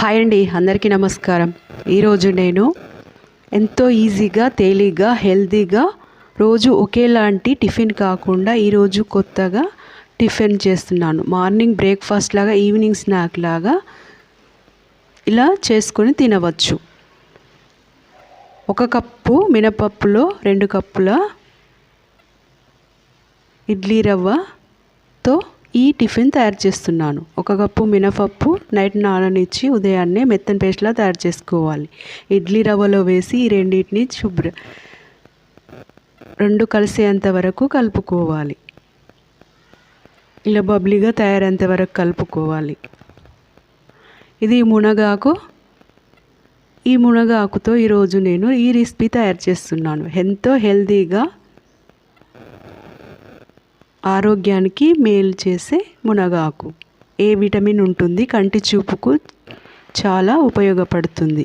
Hi అండి, అందరికీ నమస్కారం. ఈరోజు నేను ఎంతో ఈజీగా, తేలిగ్గా, హెల్తీగా రోజు ఒకేలాంటి టిఫిన్ కాకుండా ఈరోజు కొత్తగా టిఫిన్ చేస్తున్నాను. మార్నింగ్ బ్రేక్ఫాస్ట్ లాగా, ఈవినింగ్ స్నాక్ లాగా ఇలా చేసుకొని తినవచ్చు. 1 కప్పు మినపప్పులో 2 కప్పుల ఇడ్లీ రవ్వతో ఈ టిఫిన్ తయారు చేస్తున్నాను. 1 కప్పు మినపప్పు నైట్ నాననిచ్చి ఉదయాన్నే మెత్తని పేస్ట్లా తయారు చేసుకోవాలి. ఇడ్లీ రవ్వలో వేసి ఈ రెండింటిని రెండు కలిసేంత వరకు కలుపుకోవాలి. ఇలా బబ్లీగా తయారైనంత వరకు కలుపుకోవాలి. ఇది మునగాకు. ఈ మునగాకుతో ఈరోజు నేను ఈ రెసిపీ తయారు చేస్తున్నాను. ఎంతో హెల్తీగా, ఆరోగ్యానికి మేలు చేసే మునగాకు. ఏ విటమిన్ ఉంటుంది, కంటి చూపుకు చాలా ఉపయోగపడుతుంది.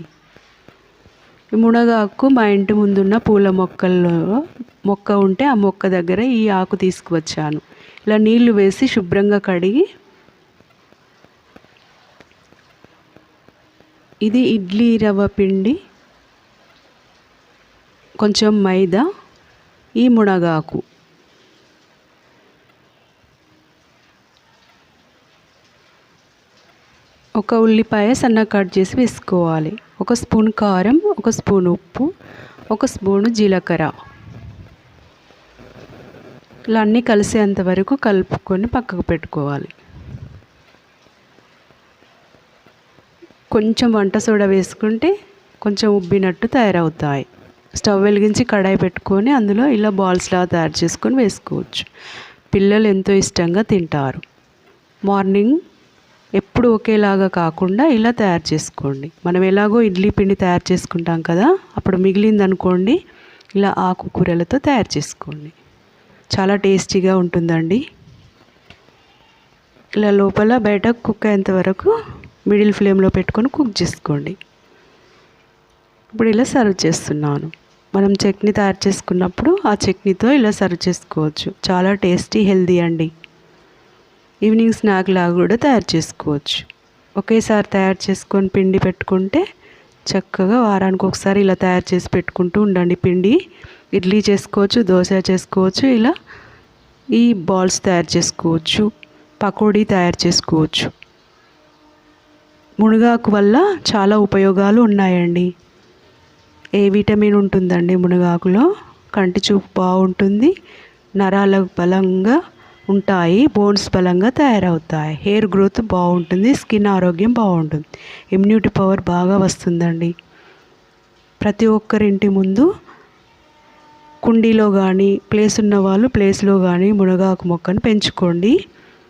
ఈ మునగాకు మా ఇంటి ముందున్న పూల మొక్క ఉంటే ఆ మొక్క దగ్గర ఈ ఆకు తీసుకువచ్చాను. ఇలా నీళ్లు వేసి శుభ్రంగా కడిగి, ఇది ఇడ్లీ రవ్వ పిండి, కొంచెం మైదా, ఈ మునగాకు, ఒక ఉల్లిపాయ సన్నగా కట్ చేసి వేసుకోవాలి. 1 స్పూన్ కారం, 1 స్పూన్ ఉప్పు, 1 స్పూను జీలకర్ర. ఇలా అన్నీ కలిసేంత వరకు కలుపుకొని పక్కకు పెట్టుకోవాలి. కొంచెం వంట సోడా వేసుకుంటే కొంచెం ఉబ్బినట్టు తయారవుతాయి. స్టవ్ వెలిగించి కడాయి పెట్టుకొని అందులో ఇలా బాల్స్ లాగా తయారు చేసుకొని వేసుకోవచ్చు. పిల్లలు ఎంతో ఇష్టంగా తింటారు. మార్నింగ్ ఎప్పుడు ఒకేలాగా కాకుండా ఇలా తయారు చేసుకోండి. మనం ఎలాగో ఇడ్లీ పిండి తయారు చేసుకుంటాం కదా, అప్పుడు మిగిలిందనుకోండి ఇలా ఆకుకూరలతో తయారు చేసుకోండి. చాలా టేస్టీగా ఉంటుందండి. ఇలా లోపల బయట కుక్ అయ్యేంత వరకు మిడిల్ ఫ్లేమ్లో పెట్టుకొని కుక్ చేసుకోండి. ఇప్పుడు ఇలా సర్వ్ చేస్తున్నాను. మనం చట్నీ తయారు చేసుకున్నప్పుడు ఆ చట్నీతో ఇలా సర్వ్ చేసుకోవచ్చు. చాలా టేస్టీ, హెల్తీ అండి. ఈవినింగ్ స్నాక్ లాగా కూడా తయారు చేసుకోవచ్చు. ఒకేసారి తయారు చేసుకొని పిండి పెట్టుకుంటే చక్కగా వారానికి ఒకసారి ఇలా తయారు చేసి పెట్టుకుంటూ ఉండండి. పిండి ఇడ్లీ చేసుకోవచ్చు, దోశ చేసుకోవచ్చు, ఇలా ఈ బాల్స్ తయారు చేసుకోవచ్చు, పకోడీ తయారు చేసుకోవచ్చు. మునగాకు వల్ల చాలా ఉపయోగాలు ఉన్నాయండి. ఏ విటమిన్ ఉంటుందండి మునగాకులో? కంటి చూపు బాగుంటుంది, నరాలు బలంగా ఉంటాయి, బోన్స్ బలంగా తయారవుతాయి, హెయిర్ గ్రోత్ బాగుంటుంది, స్కిన్ ఆరోగ్యం బాగుంటుంది, ఇమ్యూనిటీ పవర్ బాగా వస్తుందండి. ప్రతి ఒక్కరింటి ముందు కుండీలో కానీ, ప్లేస్ ఉన్న వాళ్ళు ప్లేస్లో కానీ మునగాకు మొక్కను పెంచుకోండి.